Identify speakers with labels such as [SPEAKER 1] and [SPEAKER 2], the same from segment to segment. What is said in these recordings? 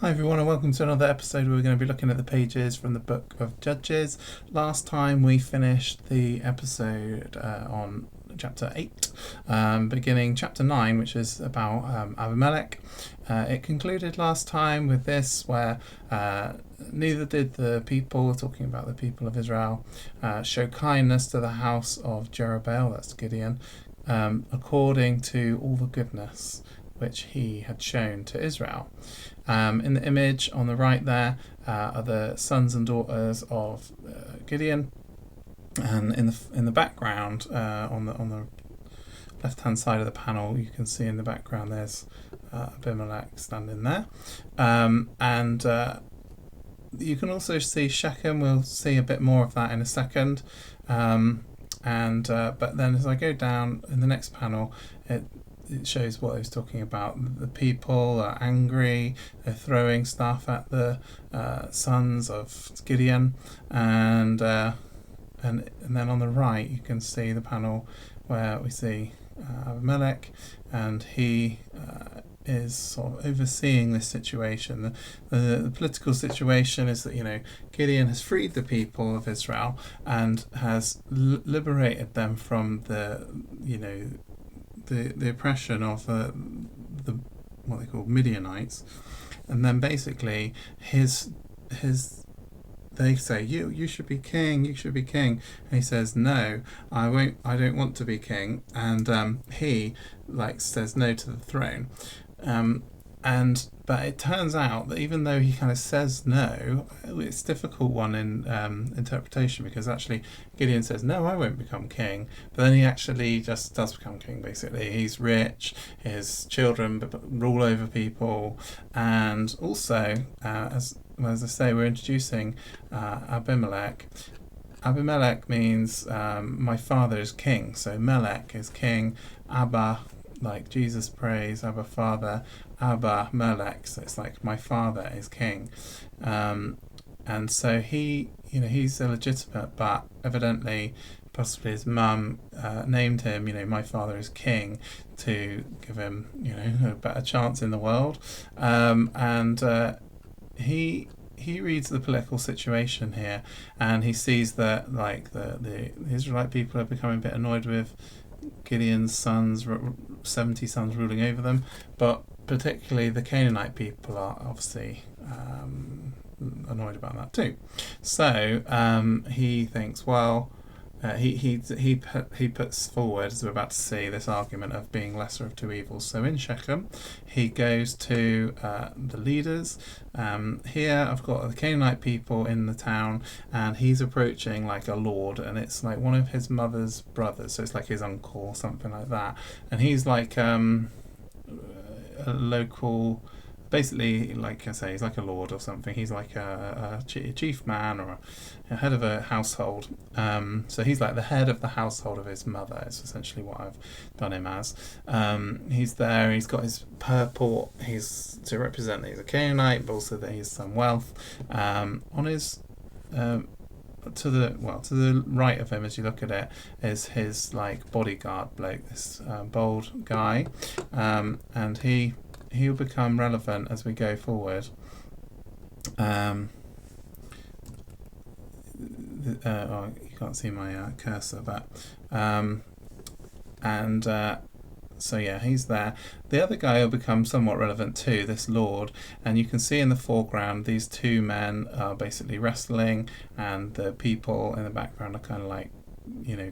[SPEAKER 1] Hi everyone, and welcome to another episode where we're going to be looking at the pages from the book of Judges. Last time we finished the episode on chapter 8, beginning chapter 9, which is about Abimelech. It concluded last time with this, where neither did the people, talking about the people of Israel, show kindness to the house of Jerubbaal, that's Gideon, according to all the goodness which he had shown to Israel. In the image on the right there are the sons and daughters of Gideon, and in the background on the left hand side of the panel, you can see in the background there's Abimelech standing there, and you can also see Shechem. We'll see a bit more of that in a second. But then as I go down in the next panel, it shows what I was talking about. The people are angry, they're throwing stuff at the sons of Gideon, and then on the right you can see the panel where we see Abimelech, and he is sort of overseeing this situation. The political situation is that Gideon has freed the people of Israel and has liberated them from the oppression of the what they call Midianites, and then basically they say you should be king, and he says no, I won't, I don't want to be king, and he says no to the throne. But it turns out that even though he kind of says no, it's a difficult one in interpretation, because actually Gideon says, no, I won't become king. But then he actually just does become king, basically. He's rich, his children rule over people, and also, as I say, we're introducing Abimelech. Abimelech means my father is king. So Melech is king, Abba, like Jesus prays, Abba Father, Abba Melech, so it's like my father is king. And so he's illegitimate, but evidently possibly his mum named him, my father is king, to give him, a better chance in the world. He reads the political situation here, and he sees that the Israelite people are becoming a bit annoyed with Gideon's sons, 70 sons ruling over them, but particularly the Canaanite people are obviously annoyed about that too. So he thinks, well, he puts forward, as we're about to see, this argument of being lesser of two evils. So in Shechem, he goes to the leaders. Here I've got the Canaanite people in the town, and he's approaching like a lord, and it's like one of his mother's brothers, so it's like his uncle or something like that. And he's like a local, basically, like I say, he's like a lord or something. He's like a chief man, or a head of a household. So he's like the head of the household of his mother. It's essentially what I've done him as. He's there. He's got his purple. He's to represent that he's a Canaanite, but also that he has some wealth. On his to the right of him, as you look at it, is his bodyguard bloke, this bold guy, and he'll become relevant as we go forward. You can't see my cursor, but so yeah, he's there. The other guy will become somewhat relevant too, this lord, and you can see in the foreground these two men are basically wrestling, and the people in the background are kind of like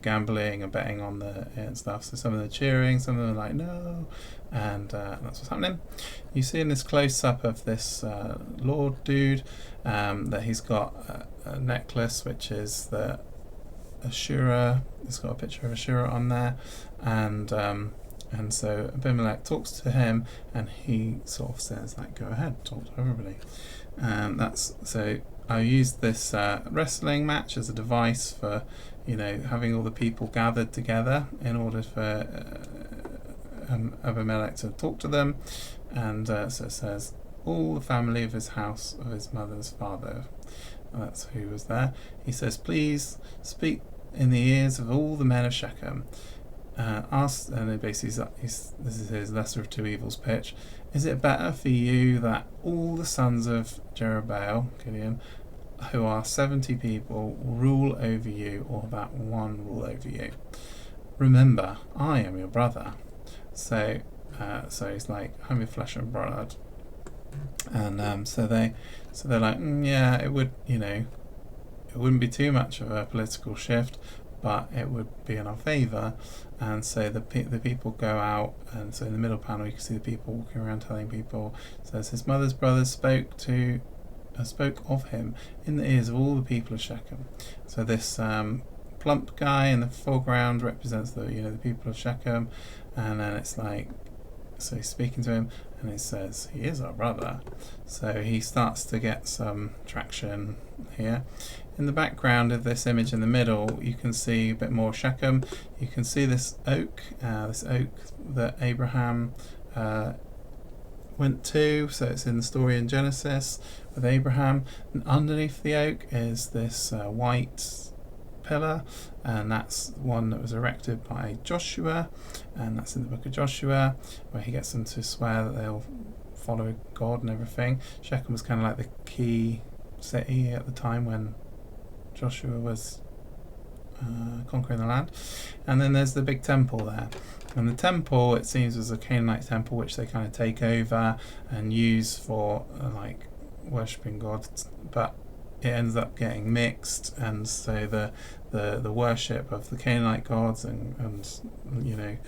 [SPEAKER 1] gambling and betting on the and stuff. So some of them are cheering, some of them are like no, and that's what's happening. You see in this close-up of this lord dude that he's got a necklace which is the Ashura. It's got a picture of Ashura on there, and so Abimelech talks to him, and he sort of says go ahead, talk to everybody. That's so I used this wrestling match as a device for having all the people gathered together in order for Abimelech to talk to them, and so it says all the family of his house of his mother's father. That's who was there. He says, please speak in the ears of all the men of Shechem. And basically this is his lesser of two evils pitch. is it better for you that all the sons of Jerubbaal, Gideon, who are 70 people, rule over you, or that one rule over you? Remember, I am your brother. So he's like, I'm your flesh and blood. And so they're like, yeah, it would, it wouldn't be too much of a political shift, but it would be in our favour. And so the people go out, and so in the middle panel you can see the people walking around telling people. It says his mother's brothers spoke of him in the ears of all the people of Shechem. So this plump guy in the foreground represents the people of Shechem, and then it's like, so he's speaking to him, and he says, he is our brother. So he starts to get some traction here. In the background of this image in the middle, you can see a bit more Shechem. You can see this oak that Abraham went to. So it's in the story in Genesis with Abraham. And underneath the oak is this white pillar, and that's one that was erected by Joshua, and that's in the book of Joshua, where he gets them to swear that they'll follow God and everything. Shechem was kind of like the key city at the time when Joshua was conquering the land. And then there's the big temple there, and the temple, it seems, was a Canaanite temple which they kind of take over and use for like worshipping God, but it ends up getting mixed, and so the worship of the Canaanite gods and the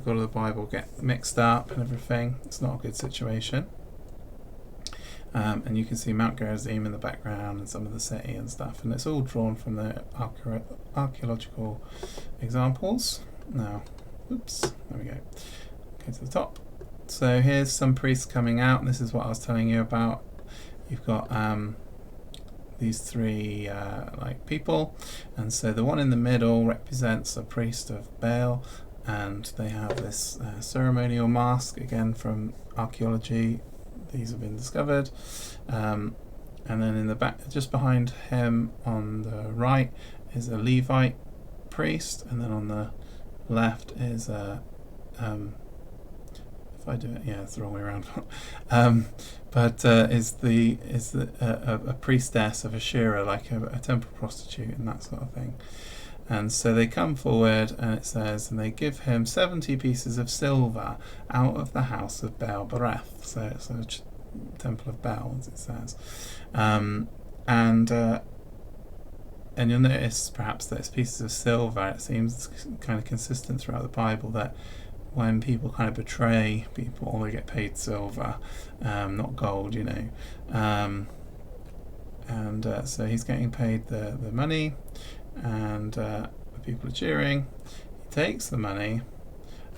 [SPEAKER 1] God of the Bible get mixed up and everything. It's not a good situation. And you can see Mount Gerizim in the background and some of the city and stuff, and it's all drawn from the archaeological examples. Now, oops, there we go. Go to the top. So here's some priests coming out, and this is what I was telling you about. You've got these three people, and so the one in the middle represents a priest of Baal, and they have this ceremonial mask, again from archaeology. These have been discovered, and then in the back, just behind him on the right, is a Levite priest, and then on the left is a if I do it, yeah, it's the wrong way around. Is a priestess of Asherah, like a temple prostitute and that sort of thing. And so they come forward, and it says, and they give him 70 pieces of silver out of the house of Baal Bereth. So it's a temple of Baal, as it says. And you'll notice perhaps that it's pieces of silver. It seems kind of consistent throughout the Bible that when people kind of betray people, they get paid silver, not gold, so he's getting paid the money, and the people are cheering. He takes the money.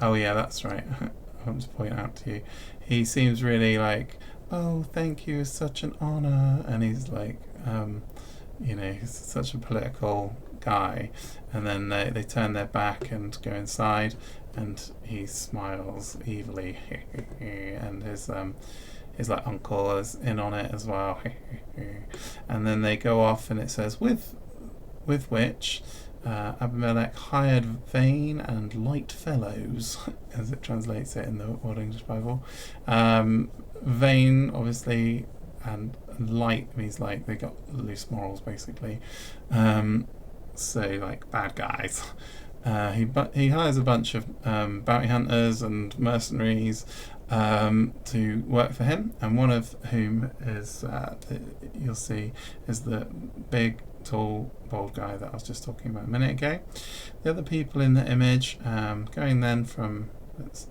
[SPEAKER 1] Oh yeah, that's right. I want to point out to you, he seems really like, oh, thank you, it's such an honor, and he's like, he's such a political guy. And then they turn their back and go inside, and he smiles evilly, and his like uncle is in on it as well. And then they go off, and it says, with which Abimelech hired vain and light fellows, as it translates it in the Old English Bible. Vain, obviously, and light means like they got loose morals, basically. So like bad guys. He hires a bunch of bounty hunters and mercenaries to work for him, and one of whom is you'll see is the big, tall, bald guy that I was just talking about a minute ago. The other people in the image, going then from, it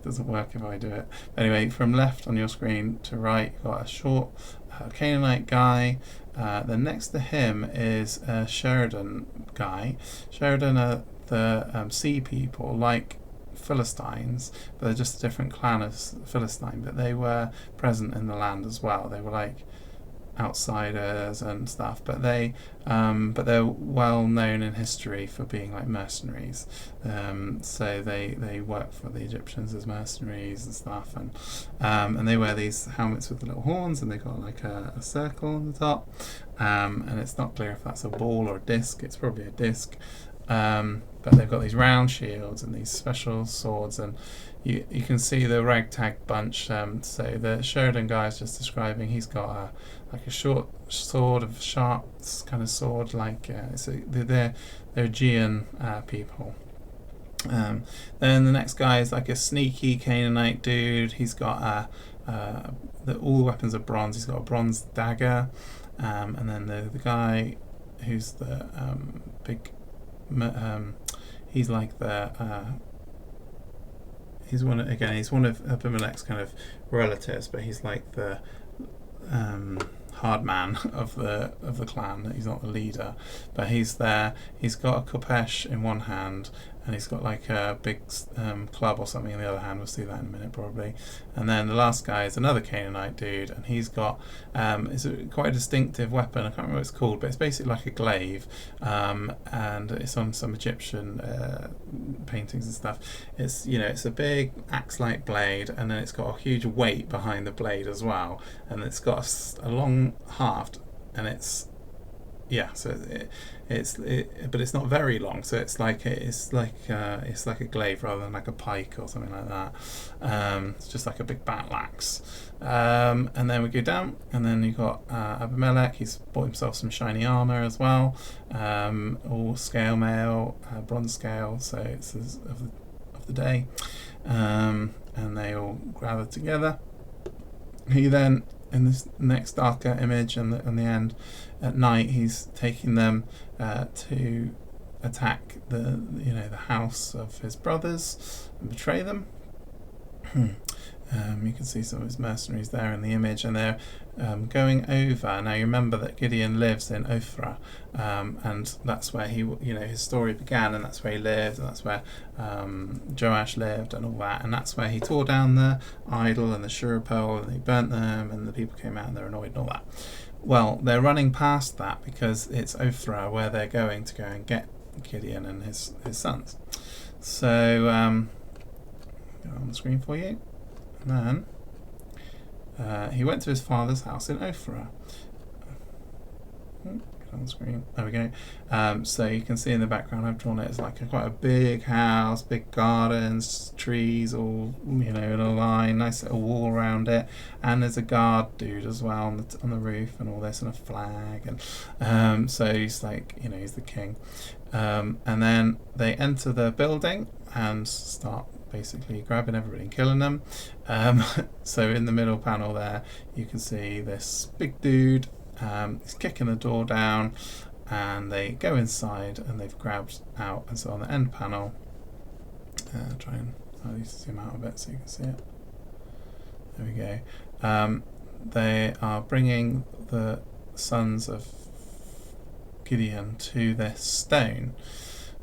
[SPEAKER 1] doesn't work if I do it. Anyway, from left on your screen to right, you've got a short Canaanite guy. Then next to him is a Sheridan guy. Sheridan are the sea people, like Philistines, but they're just a different clan of Philistine, but they were present in the land as well. They were like outsiders and stuff, but they're well known in history for being like mercenaries. So they work for the Egyptians as mercenaries and stuff, and they wear these helmets with the little horns, and they've got like a circle on the top, and it's not clear if that's a ball or a disc. It's probably a disc. but they've got these round shields and these special swords, and you can see the ragtag bunch. So the Sheridan guy is just describing, he's got like a short sword of sharp kind of sword, like they're Aegean people. Then the next guy is like a sneaky Canaanite dude. He's got all the weapons are bronze. He's got a bronze dagger, and then the guy who's the big, he's like the he's one of Abimelech's kind of relatives, but he's like the hard man of the clan. He's not the leader, but he's there. He's got a kopesh in one hand, and he's got like a big club or something in the other hand. We'll see that in a minute probably. And then the last guy is another Canaanite dude, and he's got it's quite a distinctive weapon. I can't remember what it's called, but it's basically like a glaive, and it's on some Egyptian paintings and stuff. It's it's a big axe-like blade, and then it's got a huge weight behind the blade as well, and it's got a long haft, and it's but it's not very long, so it's like a glaive rather than like a pike or something like that. It's just like a big battle axe. And then we go down, and then you've got Abimelech. He's bought himself some shiny armor as well, all scale mail, bronze scale, so it's of the day. And they all gather together. He then, in this next darker image, and the end, at night, he's taking them to attack the house of his brothers and betray them. You can see some of his mercenaries there in the image, and they're going over. Now you remember that Gideon lives in Ophrah, and that's where his story began, and that's where he lived, and that's where Joash lived, and all that, and that's where he tore down the idol and the Shura pole, and he burnt them, and the people came out and they're annoyed and all that. Well, they're running past that because it's Ophrah where they're going to go and get Gideon and his sons. So go on the screen for you. And then he went to his father's house in Ophrah. Get on the screen. There we go. So you can see in the background, I've drawn it as like quite a big house, big gardens, trees, all in a line, nice little wall around it, and there's a guard dude as well on the roof, and all this, and a flag, and so he's like he's the king. And then they enter the building and start basically grabbing everybody and killing them. So in the middle panel there, you can see this big dude. He's kicking the door down, and they go inside, and they've grabbed out. And so on the end panel, try and zoom out a bit so you can see it. There we go. They are bringing the sons of Gideon to this stone.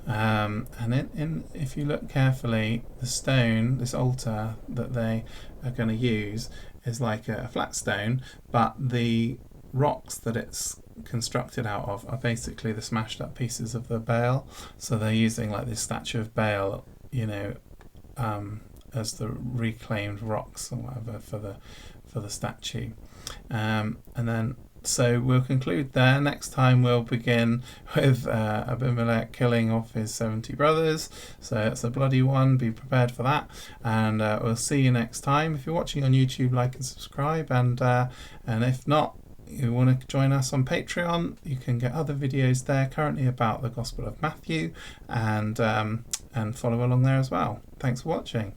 [SPEAKER 1] And if you look carefully, the stone, this altar that they are going to use, is like a flat stone, but the rocks that it's constructed out of are basically the smashed up pieces of the Baal. So they're using like this statue of Baal, as the reclaimed rocks or whatever for the statue. And then so we'll conclude there. Next time we'll begin with Abimelech killing off his 70 brothers. So it's a bloody one. Be prepared for that. And we'll see you next time. If you're watching on YouTube, like and subscribe. And if not, you want to join us on Patreon, you can get other videos there currently about the Gospel of Matthew, and follow along there as well. Thanks for watching.